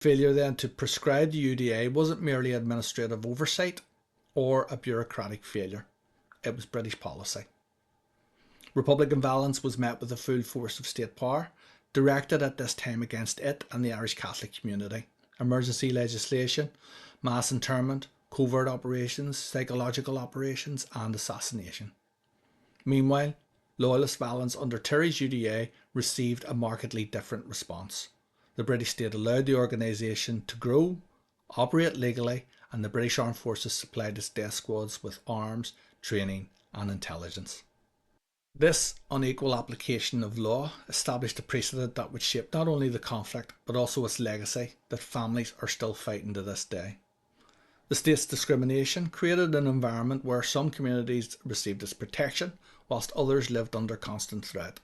Failure then to prescribe the UDA wasn't merely administrative oversight or a bureaucratic failure, it was British policy. Republican violence was met with the full force of state power, directed at this time against it and the Irish Catholic community. Emergency legislation, mass internment, covert operations, psychological operations, and assassination. Meanwhile, loyalist violence under Tyrie's UDA received a markedly different response. The British state allowed the organisation to grow, operate legally, and the British Armed Forces supplied its death squads with arms, training, and intelligence. This unequal application of law established a precedent that would shape not only the conflict but also its legacy that families are still fighting to this day. The state's discrimination created an environment where some communities received its protection whilst others lived under constant threat,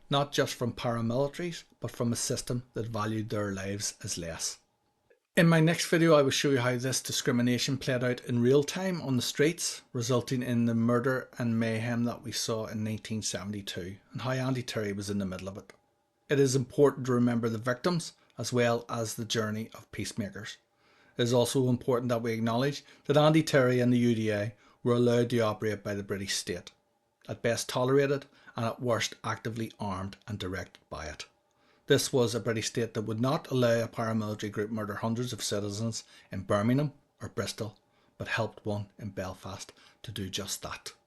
not just from paramilitaries but from a system that valued their lives as less. In my next video I will show you how this discrimination played out in real time on the streets, resulting in the murder and mayhem that we saw in 1972, and how Andy Tyrie was in the middle of it. It is important to remember the victims as well as the journey of peacemakers. It is also important that we acknowledge that Andy Tyrie and the UDA were allowed to operate by the British state, at best tolerated and at worst actively armed and directed by it. This was a British state that would not allow a paramilitary group murder hundreds of citizens in Birmingham or Bristol, but helped one in Belfast to do just that.